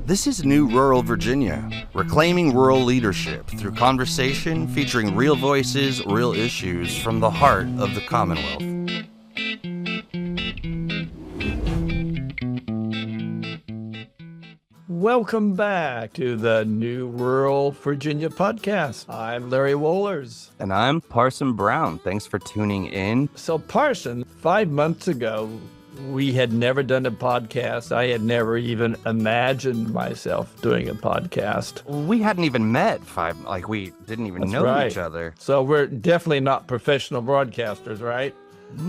This is New Rural Virginia, reclaiming rural leadership through conversation featuring real voices, real issues from the heart of the Commonwealth. Welcome back to the New Rural Virginia podcast. I'm Larry Wohlers. And I'm Parson Brown. Thanks for tuning in. So Parson, 5 months ago, we had never done a podcast. I had never even imagined myself doing a podcast. We hadn't even met we didn't even know each other. So we're definitely not professional broadcasters, right?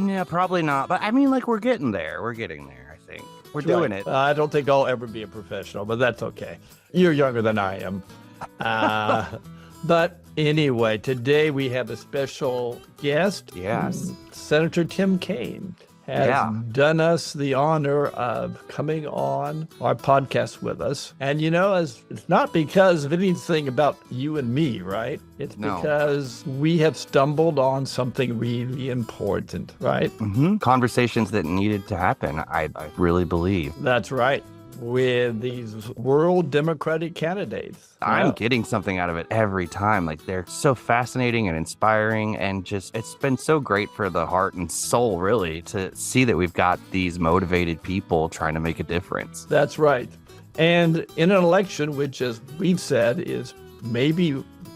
Yeah, probably not. But I mean, we're getting there. We're getting there, I think. We're doing it. I don't think I'll ever be a professional, but that's okay. You're younger than I am. But anyway, today we have a special guest. Yes. Senator Tim Kaine has done us the honor of coming on our podcast with us. And it's not because of anything about you and me, right? It's because we have stumbled on something really important, right? Mm-hmm. Conversations that needed to happen, I really believe. That's right. With these rural Democratic candidates. I'm getting something out of it every time. They're so fascinating and inspiring, and just, it's been so great for the heart and soul, really, to see that we've got these motivated people trying to make a difference. That's right. And in an election, which, as we've said, is maybe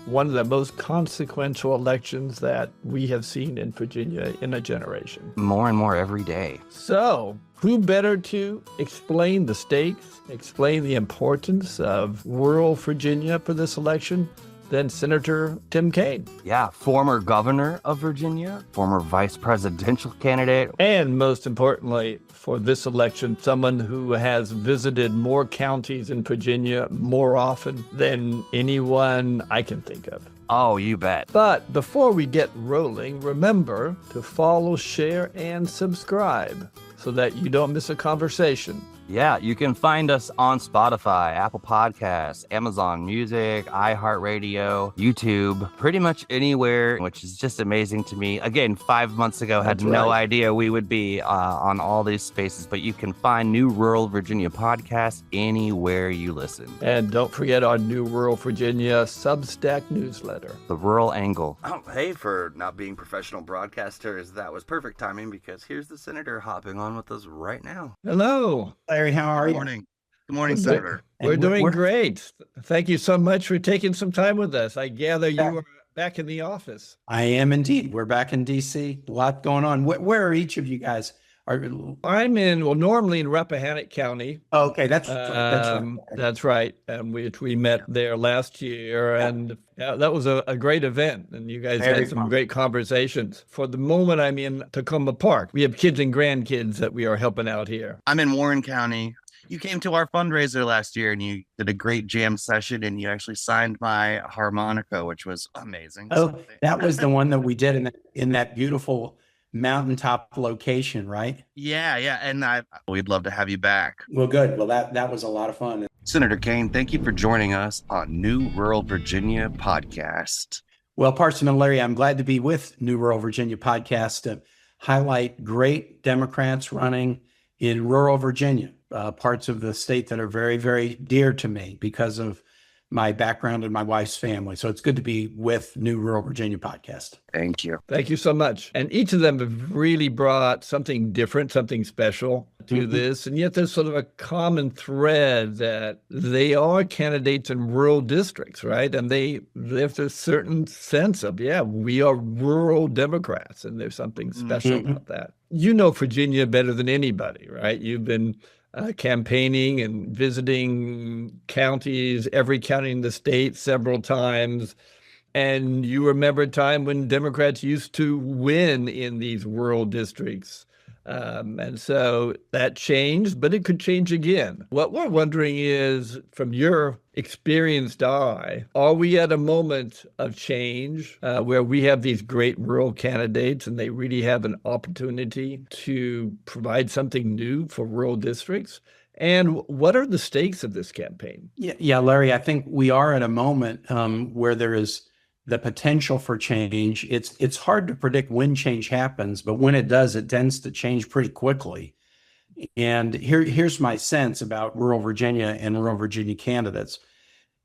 one of the most consequential elections that we have seen in Virginia in a generation. More and more every day. So, who better to explain the stakes, explain the importance of rural Virginia for this election than Senator Tim Kaine? Yeah, former governor of Virginia, former vice presidential candidate. And most importantly, for this election, someone who has visited more counties in Virginia more often than anyone I can think of. Oh, you bet. But before we get rolling, remember to follow, share, and subscribe so that you don't miss a conversation. Yeah, you can find us on Spotify, Apple Podcasts, Amazon Music, iHeartRadio, YouTube, pretty much anywhere, which is just amazing to me. Again, 5 months ago, had no idea we would be on all these spaces, but you can find New Rural Virginia podcast anywhere you listen. And don't forget our New Rural Virginia Substack newsletter. The Rural Angle. Oh, hey, for not being professional broadcasters, that was perfect timing because here's the senator hopping on with us right now. Hello. Larry, how are you? Good morning, Senator. We're doing great. Thank you so much for taking some time with us. I gather you are back in the office. I am indeed. We're back in D.C. A lot going on. Where are each of you guys? I'm normally in Rappahannock County. Okay, that's right. That's right. Which we met there last year, and that was a great event. And you guys had some great conversations. For the moment, I'm in Tacoma Park. We have kids and grandkids that we are helping out here. I'm in Warren County. You came to our fundraiser last year and you did a great jam session and you actually signed my harmonica, which was amazing. Oh, that was the one that we did in that beautiful mountaintop location, right? Yeah. And we'd love to have you back. Well, good. Well, that was a lot of fun. Senator Kaine, thank you for joining us on New Rural Virginia podcast. Well, Parson and Larry, I'm glad to be with New Rural Virginia podcast to highlight great Democrats running in rural Virginia, parts of the state that are very, very dear to me because of my background and my wife's family. So it's good to be with New Rural Virginia podcast. Thank you. Thank you so much. And each of them have really brought something different, something special to this. And yet there's sort of a common thread that they are candidates in rural districts, right? And they have a certain sense of, we are rural Democrats. And there's something special about that. You know Virginia better than anybody, right? You've been campaigning and visiting counties, every county in the state several times. And you remember a time when Democrats used to win in these rural districts. And so that changed, but it could change again. What we're wondering is, from your experienced eye, are we at a moment of change where we have these great rural candidates and they really have an opportunity to provide something new for rural districts? And what are the stakes of this campaign? Yeah, Larry, I think we are at a moment where there is the potential for change. It's hard to predict when change happens, but when it does, it tends to change pretty quickly. And here's my sense about rural Virginia and rural Virginia candidates.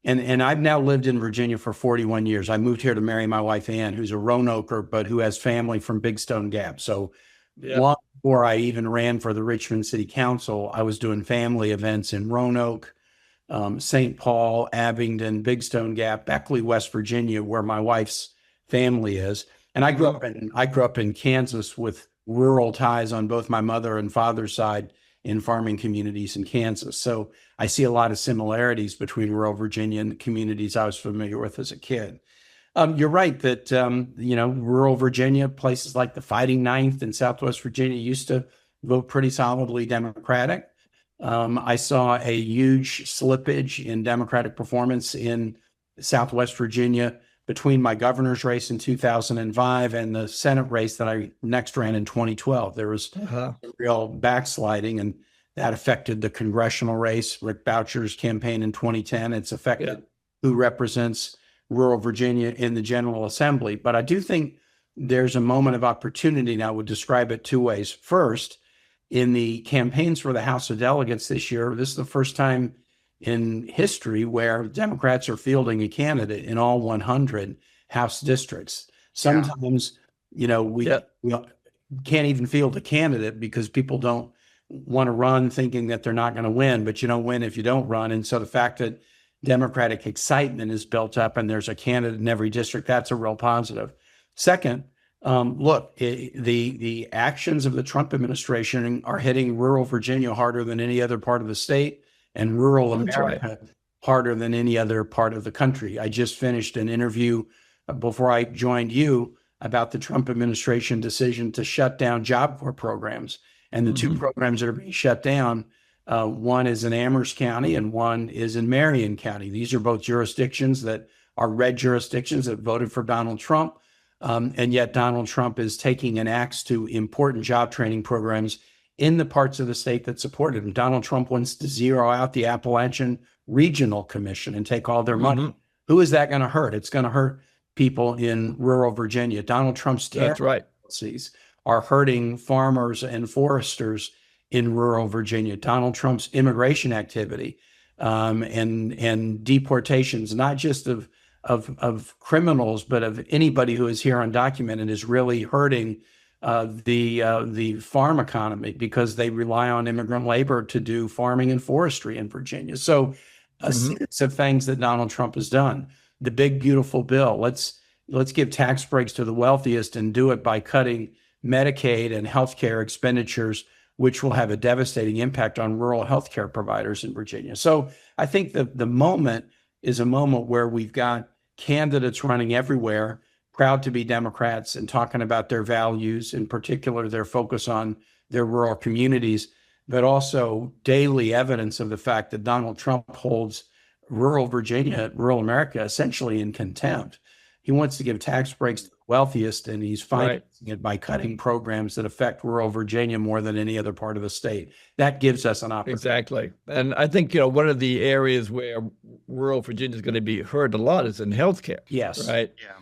And I've now lived in Virginia for 41 years. I moved here to marry my wife, Ann, who's a Roanoker, but who has family from Big Stone Gap. So long before I even ran for the Richmond City Council, I was doing family events in Roanoke, St. Paul, Abingdon, Big Stone Gap, Beckley, West Virginia, where my wife's family is. And I grew up in Kansas with rural ties on both my mother and father's side in farming communities in Kansas. So I see a lot of similarities between rural Virginia and the communities I was familiar with as a kid. You're right that, rural Virginia, places like the Fighting Ninth in Southwest Virginia used to vote pretty solidly Democratic. I saw a huge slippage in Democratic performance in Southwest Virginia between my governor's race in 2005 and the Senate race that I next ran in 2012. There was real backsliding, and that affected the congressional race, Rick Boucher's campaign in 2010. It's affected who represents rural Virginia in the General Assembly. But I do think there's a moment of opportunity, and I would describe it two ways. First, in the campaigns for the House of Delegates this year, this is the first time in history where Democrats are fielding a candidate in all 100 House districts. Sometimes, we can't even field a candidate because people don't want to run thinking that they're not going to win, but you don't win if you don't run. And so the fact that Democratic excitement is built up and there's a candidate in every district, that's a real positive. Second, the actions of the Trump administration are hitting rural Virginia harder than any other part of the state, and rural America harder than any other part of the country. I just finished an interview before I joined you about the Trump administration decision to shut down Job Corps programs. And the two programs that are being shut down, one is in Amherst County and one is in Marion County. These are both jurisdictions that are red jurisdictions that voted for Donald Trump. And yet Donald Trump is taking an axe to important job training programs in the parts of the state that supported him. Donald Trump wants to zero out the Appalachian Regional Commission and take all their money. Who is that going to hurt? It's going to hurt people in rural Virginia. Donald Trump's policies are hurting farmers and foresters in rural Virginia. Donald Trump's immigration activity and deportations, not just of criminals, but of anybody who is here undocumented, is really hurting the farm economy because they rely on immigrant labor to do farming and forestry in Virginia. So a series of things that Donald Trump has done. The big, beautiful bill. Let's give tax breaks to the wealthiest and do it by cutting Medicaid and healthcare expenditures, which will have a devastating impact on rural healthcare providers in Virginia. So I think the moment is a moment where we've got candidates running everywhere, proud to be Democrats and talking about their values, in particular their focus on their rural communities, but also daily evidence of the fact that Donald Trump holds rural Virginia, rural America, essentially in contempt. He wants to give tax breaks to the wealthiest, and he's financing it by cutting programs that affect rural Virginia more than any other part of the state. That gives us an opportunity. Exactly. And I think, one of the areas where rural Virginia is going to be hurt a lot is in healthcare. Yes. Right. Yeah.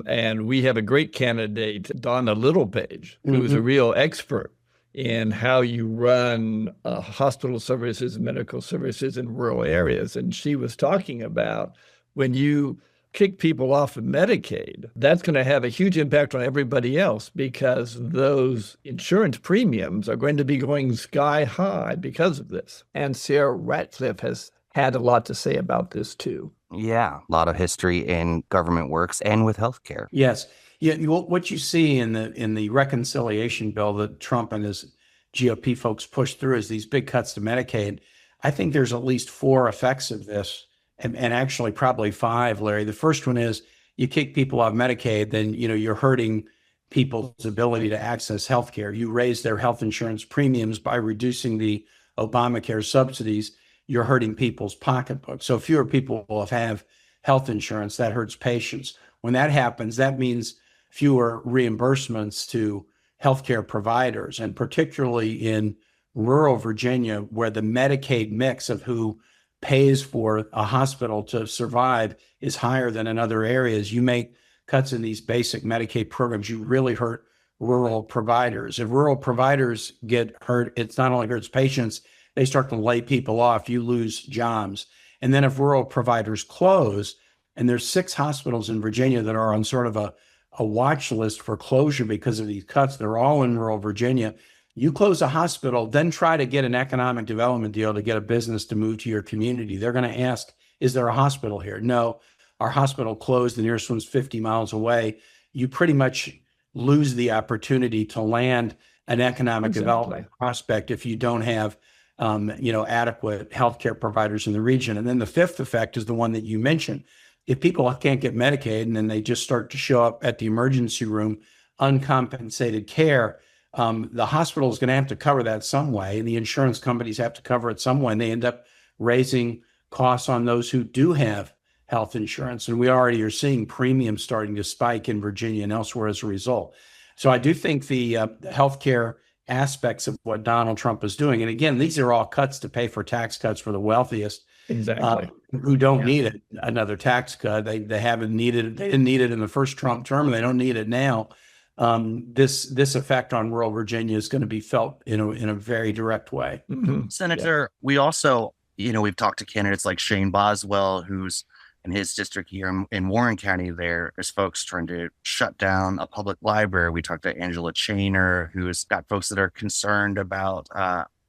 And we have a great candidate, Donna Littlepage, who's a real expert in how you run hospital services, medical services in rural areas. And she was talking about when you kick people off of Medicaid, that's going to have a huge impact on everybody else because those insurance premiums are going to be going sky high because of this. And Sarah Ratcliffe has had a lot to say about this too. Yeah, a lot of history in government works and with healthcare. Yes. Yeah, what you see in the reconciliation bill that Trump and his GOP folks pushed through is these big cuts to Medicaid. I think there's at least 4 effects of this, and actually probably 5, Larry. The first one is you kick people off Medicaid, then you're hurting people's ability to access healthcare. You raise their health insurance premiums by reducing the Obamacare subsidies. You're hurting people's pocketbooks. So fewer people will have health insurance. That hurts patients. When that happens, that means fewer reimbursements to healthcare providers, and particularly in rural Virginia, where the Medicaid mix of who pays for a hospital to survive is higher than in other areas. You make cuts in these basic Medicaid programs, you really hurt rural providers. If rural providers get hurt, it's not only hurts patients, they start to lay people off. You lose jobs. And then if rural providers close, and there's 6 hospitals in Virginia that are on sort of a watch list for closure because of these cuts. They're all in rural Virginia. You close a hospital, then try to get an economic development deal to get a business to move to your community. They're going to ask, is there a hospital here? No, our hospital closed. The nearest one's 50 miles away. You pretty much lose the opportunity to land an economic development prospect if you don't have adequate healthcare providers in the region. And then the 5th effect is the one that you mentioned. If people can't get Medicaid and then they just start to show up at the emergency room, uncompensated care, the hospital is going to have to cover that some way, and the insurance companies have to cover it some way, and they end up raising costs on those who do have health insurance. And we already are seeing premiums starting to spike in Virginia and elsewhere as a result. So I do think the healthcare aspects of what Donald Trump is doing, and again, these are all cuts to pay for tax cuts for the wealthiest, who don't need another tax cut. They haven't needed it. They didn't need it in the first Trump term, and they don't need it now. This effect on rural Virginia is going to be felt in a very direct way. Mm-hmm. Senator, we also, we've talked to candidates like Shane Boswell, who's in his district here in Warren County. There's folks trying to shut down a public library. We talked to Angela Chainer, who's got folks that are concerned about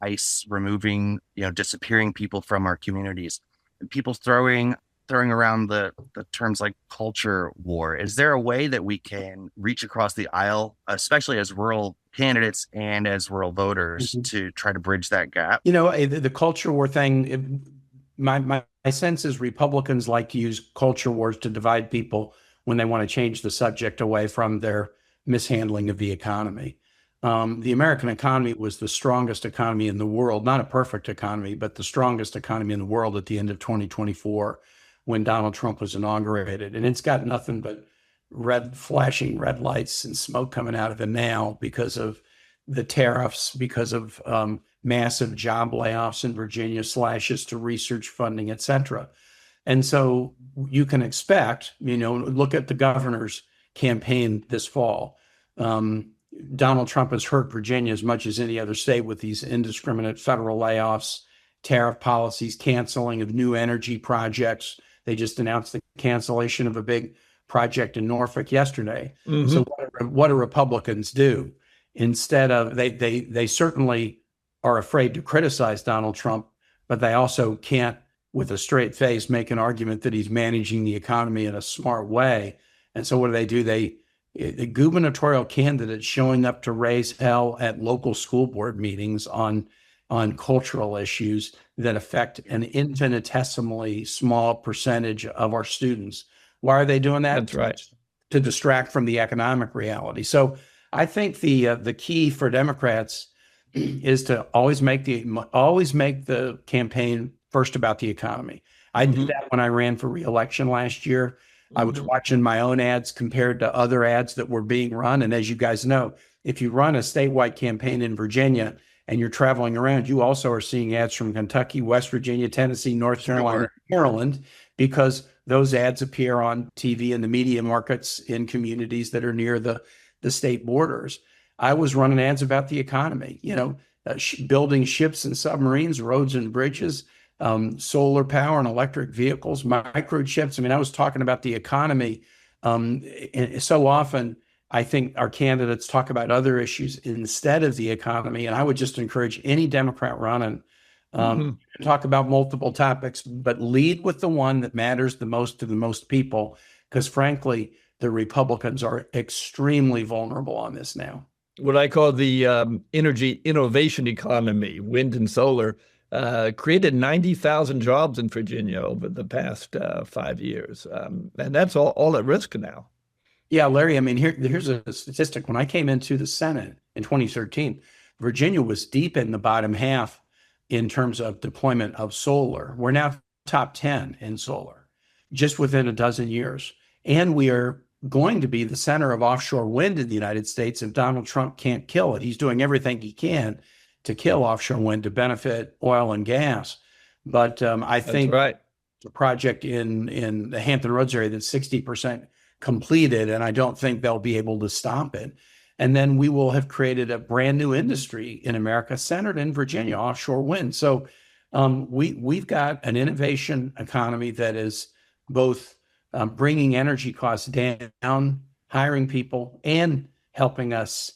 ICE removing, disappearing people from our communities. And people throwing around the terms like culture war. Is there a way that we can reach across the aisle, especially as rural candidates and as rural voters, to try to bridge that gap? The culture war thing, my sense is Republicans like to use culture wars to divide people when they want to change the subject away from their mishandling of the economy. The American economy was the strongest economy in the world, not a perfect economy, but the strongest economy in the world at the end of 2024 when Donald Trump was inaugurated. And it's got nothing but flashing red lights and smoke coming out of it now because of the tariffs, because of massive job layoffs in Virginia, slashes to research funding, et cetera. And so you can expect, look at the governor's campaign this fall. Donald Trump has hurt Virginia as much as any other state with these indiscriminate federal layoffs, tariff policies, canceling of new energy projects. They just announced the cancellation of a big project in Norfolk yesterday. Mm-hmm. So what do Republicans do? Instead of, they certainly are afraid to criticize Donald Trump, but they also can't, with a straight face, make an argument that he's managing the economy in a smart way. And so what do? The gubernatorial candidates showing up to raise hell at local school board meetings on cultural issues that affect an infinitesimally small percentage of our students. Why are they doing that? That's right. To distract from the economic reality. So I think the key for Democrats is to always make the campaign first about the economy. I did that when I ran for re-election last year. I was watching my own ads compared to other ads that were being run. And as you guys know, if you run a statewide campaign in Virginia and you're traveling around, you also are seeing ads from Kentucky, West Virginia, Tennessee, North Carolina, Maryland, because those ads appear on TV in the media markets in communities that are near the state borders. I was running ads about the economy, building ships and submarines, roads and bridges, solar power and electric vehicles, microchips. I mean, I was talking about the economy. And so often, I think our candidates talk about other issues instead of the economy. And I would just encourage any Democrat running talk about multiple topics, but lead with the one that matters the most to the most people, because frankly, the Republicans are extremely vulnerable on this now. What I call the energy innovation economy, wind and solar, created 90,000 jobs in Virginia over the past 5 years. And that's all at risk now. Yeah, Larry, I mean, here's a statistic. When I came into the Senate in 2013, Virginia was deep in the bottom half in terms of deployment of solar. We're now top 10 in solar, just within a dozen years. And we are going to be the center of offshore wind in the United States if Donald Trump can't kill it. He's doing everything he can to kill offshore wind to benefit oil and gas. But I think the project in the Hampton Roads area that's 60% completed, and I don't think they'll be able to stop it. And then we will have created a brand new industry in America centered in Virginia, offshore wind. So we've got an innovation economy that is both bringing energy costs down, hiring people, and helping us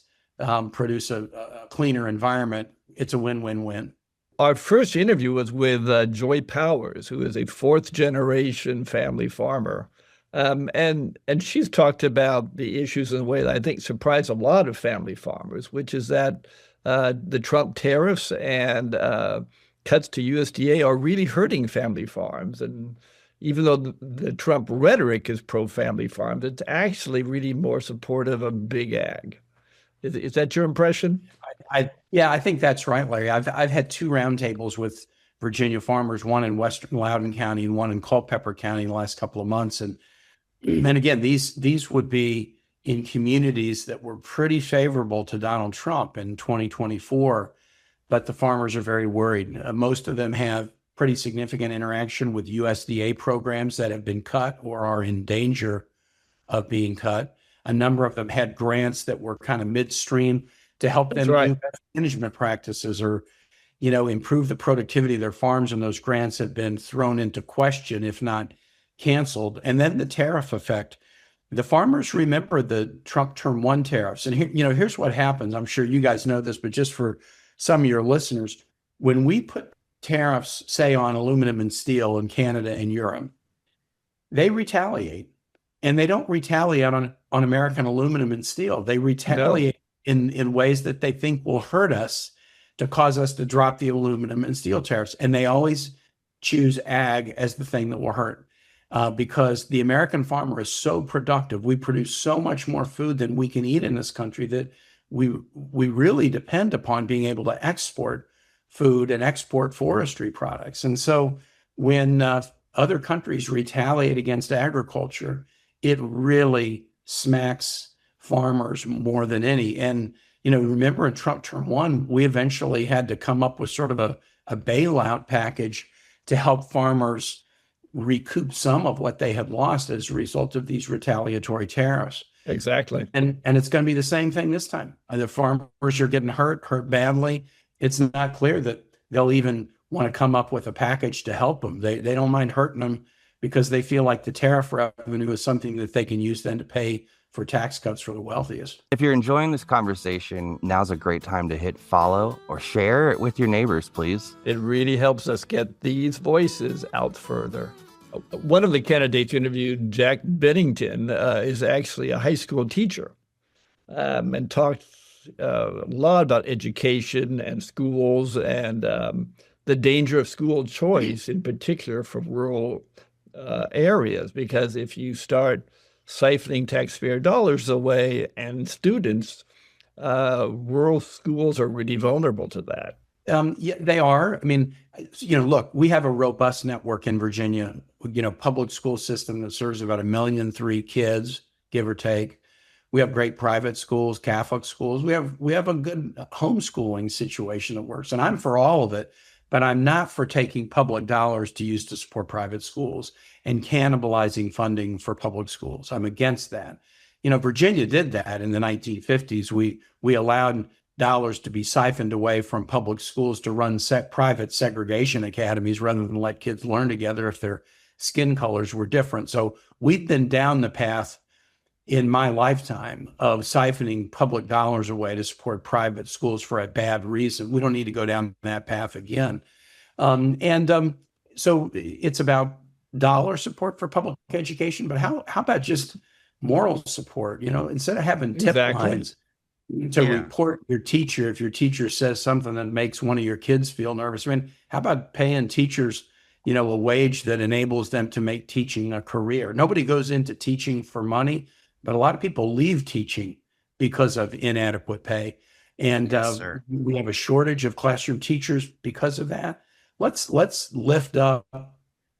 produce a cleaner environment. It's a win-win-win. Our first interview was with Joy Powers, who is a fourth-generation family farmer. And she's talked about the issues in a way that I think surprised a lot of family farmers, which is that the Trump tariffs and cuts to USDA are really hurting family farms. And even though the Trump rhetoric is pro-family farms, it's actually really more supportive of big ag. Is that your impression? Yeah, I think that's right, Larry. I've had 2 roundtables with Virginia farmers, one in Western Loudoun County and one in Culpeper County in the last couple of months. And again, these would be in communities that were pretty favorable to Donald Trump in 2024, but the farmers are very worried. Most of them have pretty significant interaction with USDA programs that have been cut or are in danger of being cut. A number of them had grants that were kind of midstream to help them do better management practices or, improve the productivity of their farms. And those grants have been thrown into question, if not canceled. And then the tariff effect. The farmers remember the Trump Term 1 tariffs. And here, here's what happens. I'm sure you guys know this, but just for some of your listeners, when we put tariffs, say, on aluminum and steel in Canada and Europe, they retaliate. And they don't retaliate on American aluminum and steel. They retaliate in ways that they think will hurt us to cause us to drop the aluminum and steel tariffs. And they always choose ag as the thing that will hurt because the American farmer is so productive. We produce so much more food than we can eat in this country that we really depend upon being able to export food and export forestry products. And so when other countries retaliate against agriculture, it really smacks farmers more than any. And, remember in Trump Term 1, we eventually had to come up with sort of a bailout package to help farmers recoup some of what they had lost as a result of these retaliatory tariffs. Exactly. And it's going to be the same thing this time. The farmers are getting hurt badly. It's not clear that they'll even want to come up with a package to help them. They don't mind hurting them because they feel like the tariff revenue is something that they can use then to pay for tax cuts for the wealthiest. If you're enjoying this conversation, now's a great time to hit follow or share it with your neighbors, please. It really helps us get these voices out further. One of the candidates interviewed, Jack Bennington, is actually a high school teacher and talked a lot about education and schools and the danger of school choice, in particular for rural areas, because if you start siphoning taxpayer dollars away and students, rural schools are really vulnerable to that. Yeah, they are. I mean, look, we have a robust network in Virginia, public school system that serves about 1.3 million kids, give or take. We have great private schools, Catholic schools. We have a good homeschooling situation that works, and I'm for all of it. But I'm not for taking public dollars to use to support private schools and cannibalizing funding for public schools. I'm against that. Virginia did that in the 1950s. We allowed dollars to be siphoned away from public schools to run private segregation academies rather than let kids learn together if their skin colors were different. So we've been down the path in my lifetime of siphoning public dollars away to support private schools for a bad reason. We don't need to go down that path again. So it's about dollar support for public education, but how about just moral support? Instead of having tip lines to report your teacher, if your teacher says something that makes one of your kids feel nervous, how about paying teachers, a wage that enables them to make teaching a career? Nobody goes into teaching for money, but a lot of people leave teaching because of inadequate pay. And we have a shortage of classroom teachers because of that. Let's lift up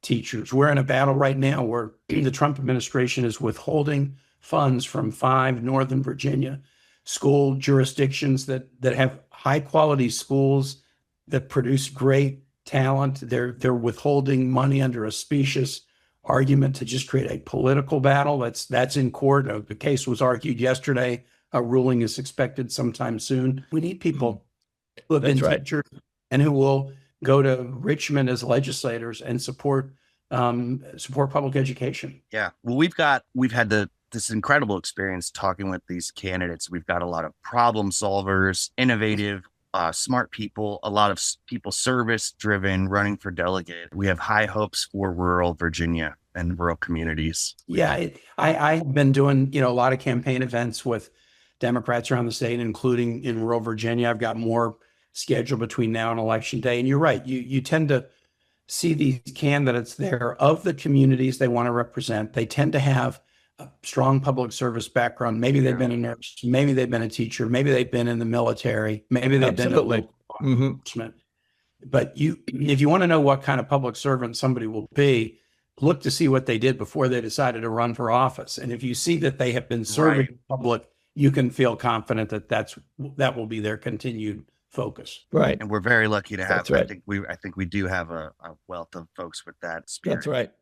teachers. We're in a battle right now where the Trump administration is withholding funds from 5 Northern Virginia school jurisdictions that have high quality schools that produce great talent. They're withholding money under a specious argument to just create a political battle. That's in court. The case was argued yesterday A ruling is expected sometime soon. We need people who have been That's right. teachers and who will go to Richmond as legislators and support public education. Yeah. Well, we've had this incredible experience talking with these candidates. We've got a lot of problem solvers, innovative, smart people, a lot of people service driven, running for delegate. We have high hopes for rural Virginia and rural communities. Yeah, I've been doing, a lot of campaign events with Democrats around the state, including in rural Virginia. I've got more scheduled between now and election day. And you're right. You tend to see these candidates there of the communities they want to represent. They tend to have a strong public service background. Maybe they've been a nurse, maybe they've been a teacher, maybe they've been in the military, maybe they've been a local law enforcement. But if you want to know what kind of public servant somebody will be, look to see what they did before they decided to run for office. And if you see that they have been serving the public, you can feel confident that that will be their continued focus. Right. And we're very lucky to have. That's right. I think we do have a wealth of folks with that spirit. That's right.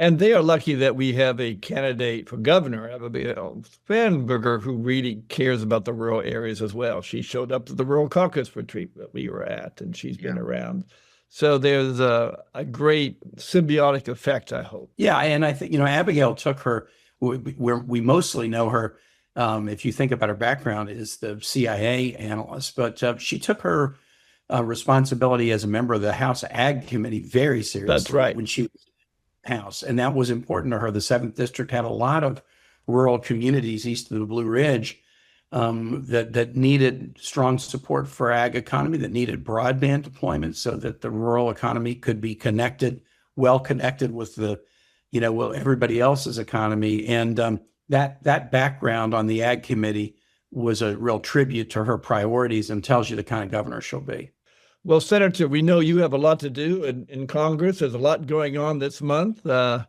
And they are lucky that we have a candidate for governor, Spanberger, who really cares about the rural areas as well. She showed up to the rural caucus retreat that we were at, and she's been around. So there's a great symbiotic effect, I hope. Yeah, and I think, Abigail took her, we mostly know her, if you think about her background, is the CIA analyst, but she took her responsibility as a member of the House Ag Committee very seriously. That's right. When she was in the House, and that was important to her. The 7th District had a lot of rural communities east of the Blue Ridge that needed strong support for ag economy, that needed broadband deployment so that the rural economy could be well connected with everybody else's economy. And that background on the Ag Committee was a real tribute to her priorities and tells you the kind of governor she'll be. Well, Senator, we know you have a lot to do in Congress. There's a lot going on this month. But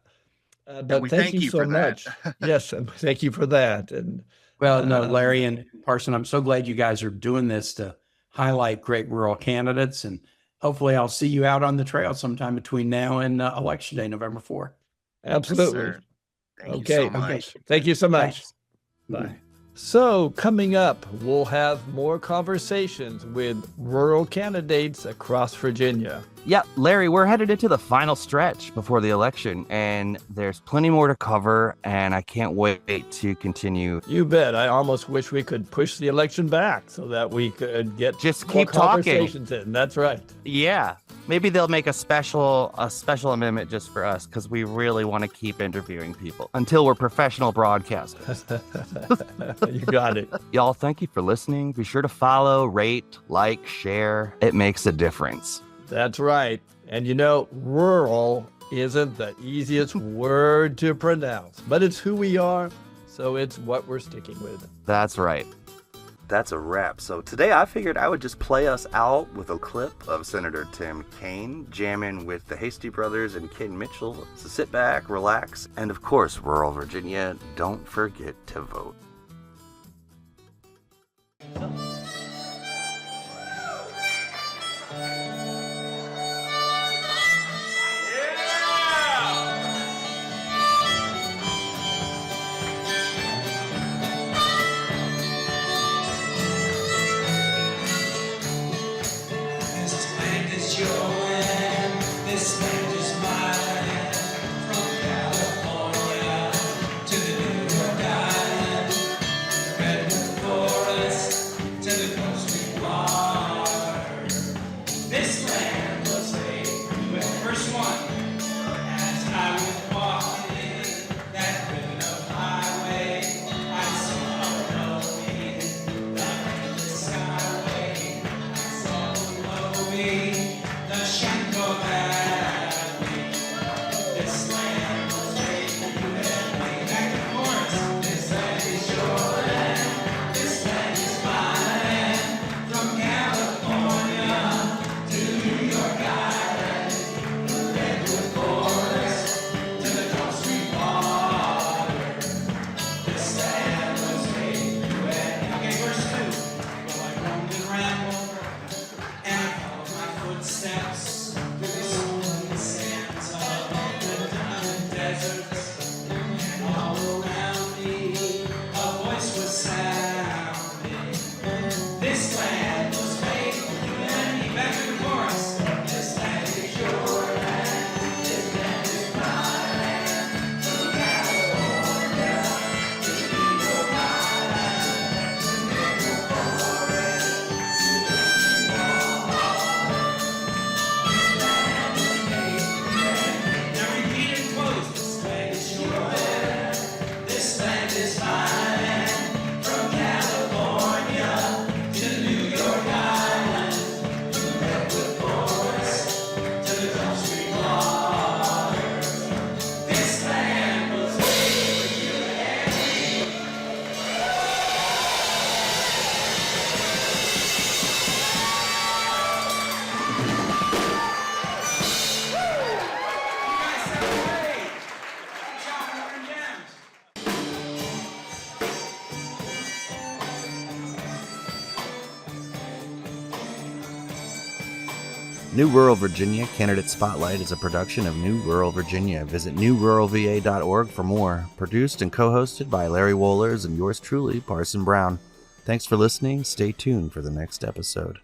thank you so much. Yes, and thank you for that. And well, no, Larry and Parson, I'm so glad you guys are doing this to highlight great rural candidates. And hopefully I'll see you out on the trail sometime between now and Election Day, November 4th. Absolutely. Yes, Thank you so much. Okay. Thank you so much. Thanks. Bye. So coming up, we'll have more conversations with rural candidates across Virginia. Yeah, Larry, we're headed into the final stretch before the election, and there's plenty more to cover, and I can't wait to continue. You bet. I almost wish we could push the election back so that we could get Just more keep talking. conversations in. That's right. Yeah, maybe they'll make a special amendment just for us, because we really want to keep interviewing people until we're professional broadcasters. You got it. Y'all, thank you for listening. Be sure to follow, rate, like, share. It makes a difference. That's right. And rural isn't the easiest word to pronounce, but it's who we are, so it's what we're sticking with. That's right. That's a wrap. So today I figured I would just play us out with a clip of Senator Tim Kaine jamming with the Hasty Brothers and Ken Mitchell. So sit back, relax, and of course, rural Virginia, don't forget to vote. Steps through this New Rural Virginia Candidate Spotlight is a production of New Rural Virginia. Visit newruralva.org for more. Produced and co-hosted by Larry Wohlers and yours truly, Parson Brown. Thanks for listening. Stay tuned for the next episode.